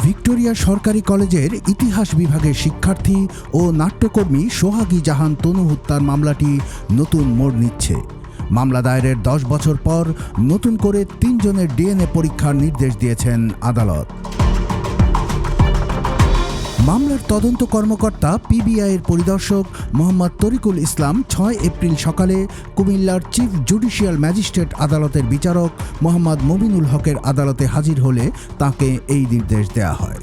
Victoria সরকারি কলেজের ইতিহাস বিভাগের শিক্ষার্থী ও নাট্যকর্মী সোহাগী জাহান তনু হত্যার মামলাটি নতুন মোড় নিচ্ছে। মামলা দায়েরের 10 বছর পর নতুন করে 3 জনের ডিএনএ পরীক্ষার নির্দেশ দিয়েছেন আদালত। মামলার তদন্ত কর্মকর্তা পিবিআইয়ের পরিদর্শক মোহাম্মদ তরিকুল ইসলাম 6 এপ্রিল সকালে কুমিল্লার চিফ জুডিশিয়াল ম্যাজিস্ট্রেট আদালতের বিচারক মোহাম্মদ মুবিনুল হকের আদালতে হাজির হলে তাকে এই নির্দেশ দেয়া হয়।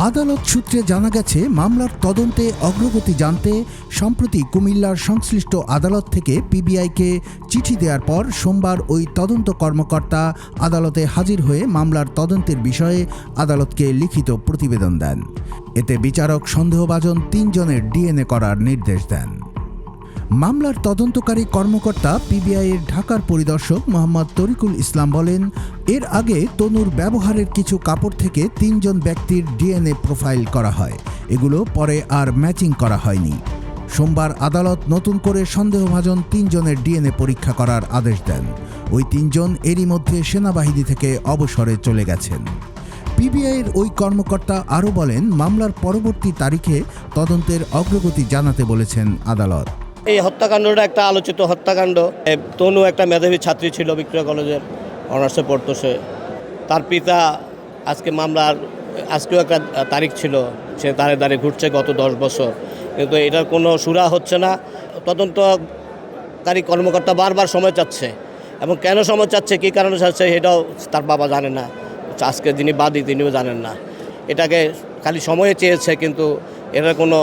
আদালত সূত্রে জানা গেছে, মামলার তদন্তে অগ্রগতি জানতে সম্প্রতি কুমিল্লার সংশ্লিষ্ট আদালত থেকে পিবিআইকে চিঠি দেওয়ার পর সোমবার ওই তদন্ত কর্মকর্তা আদালতে হাজির হয়ে মামলার তদন্তের বিষয়ে আদালতকে লিখিত প্রতিবেদন দেন। এতে বিচারক সন্দেহভাজন 3 জনের ডিএনএ করার নির্দেশ দেন। মামলার তদন্তকারী কর্মকর্তা পিবিআইয়ের ঢাকার পরিদর্শক মোহাম্মদ তরিকুল ইসলাম বলেন, এর আগে তনুর ব্যবহারের কিছু কাপড় থেকে 3 জন ব্যক্তির ডিএনএ প্রোফাইল করা হয়। এগুলো পরে আর ম্যাচিং করা হয়নি। সোমবার আদালত নতুন করে সন্দেহভাজন 3 জনের ডিএনএ পরীক্ষা করার আদেশ দেন। ওই 3 জন এরই মধ্যে সেনাবাহিনী থেকে অবসরে চলে গেছেন। পিবিআইয়ের ওই কর্মকর্তা আরও বলেন, মামলার পরবর্তী তারিখে তদন্তের অগ্রগতি জানাতে বলেছেন আদালত। এই হত্যাকাণ্ডটা একটা আলোচিত হত্যাকাণ্ড। তনু একটা মেধাবী ছাত্রী ছিল, ভিক্টোরিয়া কলেজের অনার্সে পড়তো সে। তার পিতা আজকেও একটা তারিখ ছিল, সে দাঁড়িয়ে ঘুরছে গত 10 বছর, কিন্তু এটার কোনো সুরা হচ্ছে না। তদন্তকারী কর্মকর্তা বারবার সময় চাচ্ছে, এবং কেন সময় চাচ্ছে, কী কারণে চাচ্ছে, এটাও তার বাবা জানে না। আজকে যিনি বাদী তিনিও জানেন না। এটাকে খালি সময়ে চেয়েছে, কিন্তু এটার কোনো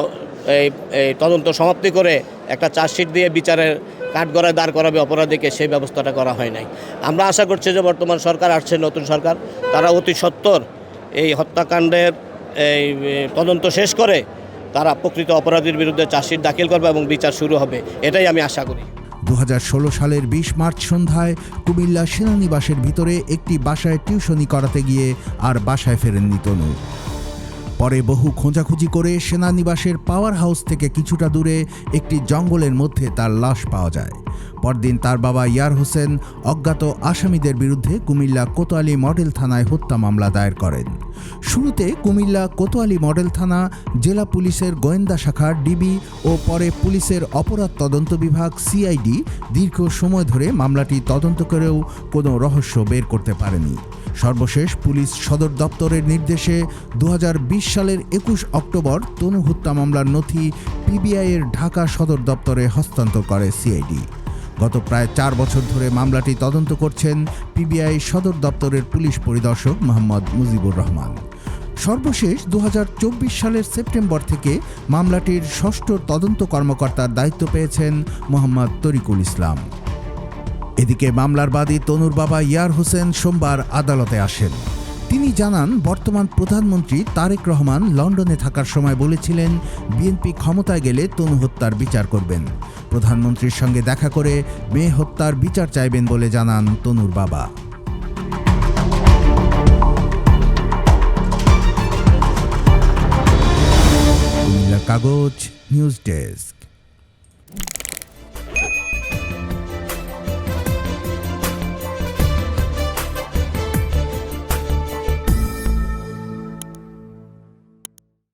এই তদন্ত সমাপ্তি করে একটা চার্জশিট দিয়ে বিচারের কাঠগড়ায় দাঁড় করাবে অপরাধীকে, সেই ব্যবস্থাটা করা হয় নাই। আমরা আশা করছি যে বর্তমান সরকার আসছে, নতুন সরকার, তারা অতি সত্বর এই হত্যাকাণ্ডের এই তদন্ত শেষ করে তারা প্রকৃত অপরাধীর বিরুদ্ধে চার্জশিট দাখিল করবে এবং বিচার শুরু হবে, এটাই আমি আশা করি। 2016 সালের 20 মার্চ সন্ধ্যায় কুমিল্লা সেনানিবাসের ভিতরে একটি বাসায় টিউশনি করাতে গিয়ে আর বাসায় ফেরেননি তনু। পরে বহু খোঁজাখুঁজি করে সেনানিবাসের পাওয়ার হাউস থেকে কিছুটা দূরে একটি জঙ্গলের মধ্যে তার লাশ পাওয়া যায়। পরদিন তার বাবা ইয়ার হোসেন অজ্ঞাত আসামিদের বিরুদ্ধে কুমিল্লা কোতোয়ালি মডেল থানায় হত্যা মামলা দায়ের করেন। শুরুতে কুমিল্লা কোতোয়ালি মডেল থানা, জেলা পুলিশের গোয়েন্দা শাখা ডিবি ও পরে পুলিশের অপরাধ তদন্ত বিভাগ সিআইডি দীর্ঘ সময় ধরে মামলাটি তদন্ত করেও কোনো রহস্য বের করতে পারেনি। সর্বশেষ পুলিশ সদর দপ্তরের নির্দেশে 2020 সালের 21 অক্টোবর তনু হত্যা মামলার নথি পিবিআইয়ের ঢাকা সদর দপ্তরে হস্তান্তর করে সিআইডি। গত প্রায় 4 বছর ধরে মামলাটি তদন্ত করছেন পিবিআই সদর দপ্তরের পুলিশ পরিদর্শক মোহাম্মদ মুজিবুর রহমান। সর্বশেষ 2024 সালের সেপ্টেম্বর থেকে মামলাটির 6ষ্ঠ তদন্ত কর্মকর্তার দায়িত্ব পেয়েছেন মোহাম্মদ তরিকুল ইসলাম। এদিকে মামলার বাদী তনুর বাবা ইয়ার হোসেন সোমবার আদালতে আসেন। তিনি জানান, বর্তমান প্রধানমন্ত্রী তারেক রহমান লন্ডনে থাকার সময় বলেছিলেন বিএনপি ক্ষমতায় গেলে তনু হত্যার বিচার করবেন। প্রধানমন্ত্রীর সঙ্গে দেখা করে মেয়ে হত্যার বিচার চাইবেন বলে জানান তনুর বাবা। কুমিল্লা কাগজ নিউজ ডেস্ক।